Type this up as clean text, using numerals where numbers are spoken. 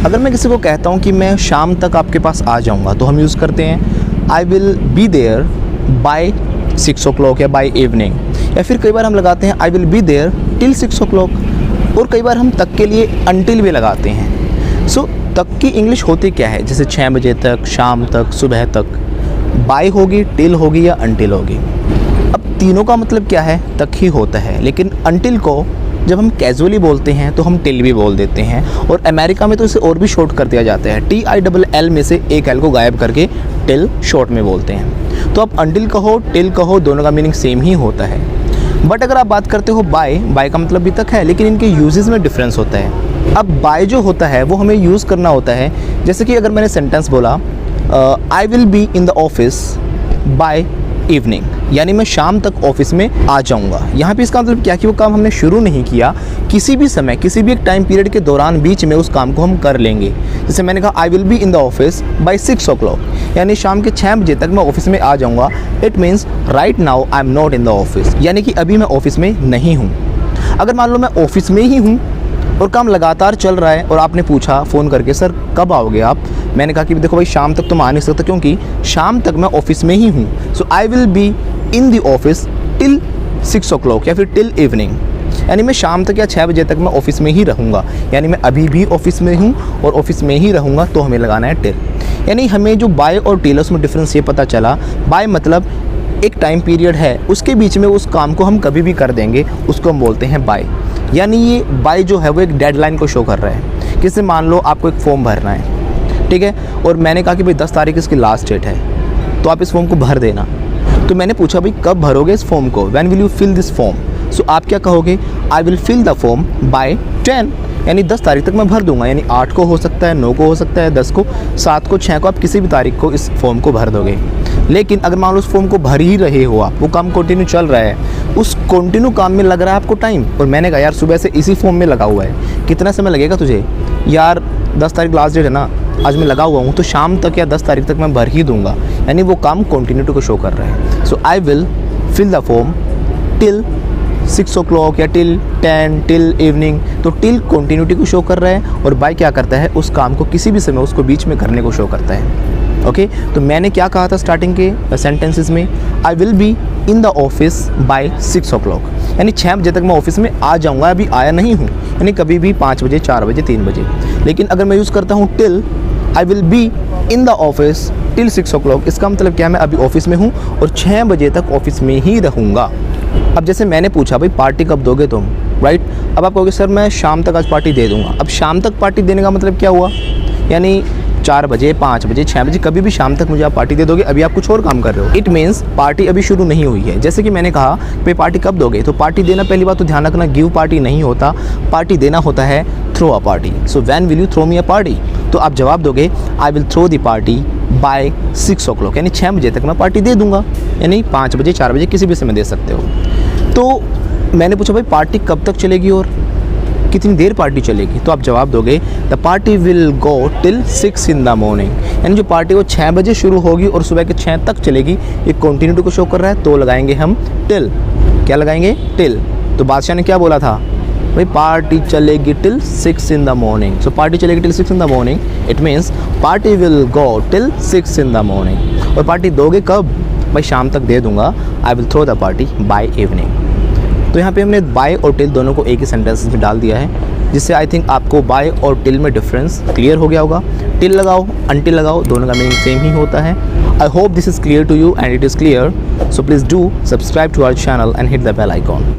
अगर मैं किसी को कहता हूँ कि मैं शाम तक आपके पास आ जाऊँगा तो हम यूज़ करते हैं I will be there by 6 o'clock या बाय इवनिंग, या फिर कई बार हम लगाते हैं I will be there till 6 o'clock, और कई बार हम तक के लिए अनटिल भी लगाते हैं। सो तक की इंग्लिश होती क्या है, जैसे 6 बजे तक, शाम तक, सुबह तक। बाय होगी, टिल होगी या अनटिल होगी। अब तीनों का मतलब क्या है, तक ही होता है, लेकिन अनटिल को जब हम कैजुअली बोलते हैं तो हम टिल भी बोल देते हैं, और अमेरिका में तो इसे और भी शॉर्ट कर दिया जाता है, TILL में से एक एल को गायब करके टिल शॉर्ट में बोलते हैं। तो अब अनटिल कहो, टिल कहो, दोनों का मीनिंग सेम ही होता है। बट अगर आप बात करते हो बाय का मतलब भी तक है, लेकिन इनके यूजेस में डिफरेंस होता है। अब बाय जो होता है वो हमें यूज़ करना होता है, जैसे कि अगर मैंने सेंटेंस बोला आई will be in the office by evening, यानी मैं शाम तक ऑफिस में आ जाऊंगा। यहाँ पे इसका मतलब क्या कि वो काम हमने शुरू नहीं किया, किसी भी समय, किसी भी एक टाइम पीरियड के दौरान बीच में उस काम को हम कर लेंगे। जैसे मैंने कहा I will be in the office by 6 o'clock, यानी शाम के 6 बजे तक मैं ऑफिस में आ जाऊंगा। It means right now I am not in the office, यानी कि अभी मैं ऑफिस में नहीं हूँ। अगर मान लो मैं ऑफिस में ही हूँ और काम लगातार चल रहा है और आपने पूछा फ़ोन करके सर कब आओगे आप, मैंने कहा कि देखो भाई शाम तक तो मैं आ नहीं सकता क्योंकि शाम तक मैं ऑफिस में ही हूँ। So I will be in the office till 6 o'clock या फिर टिल इवनिंग, यानी मैं शाम तक या 6 बजे तक मैं ऑफिस में ही रहूँगा, यानी मैं अभी भी ऑफिस में हूँ और ऑफिस में ही रहूँगा, तो हमें लगाना है टिल। यानी हमें जो बाय और टिल उसमें डिफरेंस ये पता चला, बाय मतलब एक टाइम पीरियड है, उसके बीच में उस काम को हम कभी भी कर देंगे, उसको हम बोलते हैं बाय। यानी ये बाय जो है वो एक डेडलाइन को शो कर रहा है। किसी मान लो आपको एक फॉर्म भरना है, ठीक है, और मैंने कहा कि भाई 10 तारीख इसकी लास्ट डेट है, तो आप इस फॉर्म को भर देना। तो मैंने पूछा भाई कब भरोगे इस फॉर्म को, when will you fill this form. So आप क्या कहोगे, I will fill the form by 10, यानी 10 तारीख तक मैं भर दूंगा, यानी 8 को हो सकता है, 9 को हो सकता है, 10 को, 7 को, 6 को, आप किसी भी तारीख को इस फॉर्म को भर दोगे। लेकिन अगर मान लो उस फॉर्म को भर ही रहे हो आप, वो काम कंटिन्यू चल रहा है, उस कंटिन्यू काम में लग रहा है आपको टाइम, और मैंने कहा यार सुबह से इसी फॉर्म में लगा हुआ है, कितना समय लगेगा तुझे, यार 10 तारीख लास्ट डेट है ना, आज मैं लगा हुआ हूँ, तो शाम तक या 10 तारीख तक मैं भर ही दूंगा, यानी वो काम कंटिन्यूटी को शो कर रहा है। So I will fill the form till 6 o'clock या टिल 10, टिल इवनिंग। तो टिल कंटिन्यूटी को शो कर रहा है, और बाय क्या करता है, उस काम को किसी भी समय उसको बीच में करने को शो करता है। ओके, तो मैंने क्या कहा था स्टार्टिंग के सेंटेंसेस में, I will be in the office by 6 o'clock, यानी 6 बजे तक मैं ऑफिस में आ जाऊँगा, अभी आया नहीं हूँ, यानी कभी भी 5 बजे, 4 बजे, 3 बजे। लेकिन अगर मैं यूज़ करता हूँ till, I will be in the office till 6 o'clock, इसका मतलब क्या है, मैं अभी ऑफिस में हूँ और 6 बजे तक ऑफिस में ही रहूँगा। अब जैसे मैंने पूछा भाई पार्टी कब दोगे तुम, राइट, अब आप कहोगे सर मैं शाम तक आज पार्टी दे दूँगा। अब शाम तक पार्टी देने का मतलब क्या हुआ, यानी 4 बजे, 5 बजे, 6 बजे, कभी भी शाम तक मुझे आप पार्टी दे दोगे, अभी आप कुछ और काम कर रहे हो। इट मीन्स पार्टी अभी शुरू नहीं हुई है। जैसे कि मैंने कहा भाई पार्टी कब दोगे, तो पार्टी देना पहली बात तो ध्यान रखना, गिव पार्टी नहीं होता, पार्टी देना होता है throw a party. So when will you throw me a party, तो आप जवाब दोगे I will throw the party by 6 o'clock, यानी 6 बजे तक मैं पार्टी दे दूँगा, यानी 5 बजे, 4 बजे, किसी भी समय दे सकते हो। तो मैंने पूछा भाई पार्टी कब तक चलेगी और कितनी देर पार्टी चलेगी, तो आप जवाब दोगे the party will go till 6 in the morning, यानी जो पार्टी वो 6 बजे शुरू होगी और सुबह के 6 तक चलेगी, ये कंटिन्यूटी को शो कर रहा है, तो लगाएंगे हम टिल। क्या लगाएंगे, टिल। तो बादशाह ने क्या बोला था भाई पार्टी चलेगी till 6 in the morning, so party चलेगी till 6 in the morning, it means party will go till 6 in the morning। और पार्टी दोगे कब, भाई शाम तक दे दूंगा, I will throw the party by evening. तो यहाँ पे हमने बाय और टिल दोनों को एक ही सेंटेंस में डाल दिया है, जिससे आई थिंक आपको बाय और टिल में डिफरेंस क्लियर हो गया होगा। टिल लगाओ, अनटिल लगाओ, दोनों का मीनिंग सेम ही होता है। I hope this is clear to you and it is clear, so please do subscribe to our channel and hit the bell icon.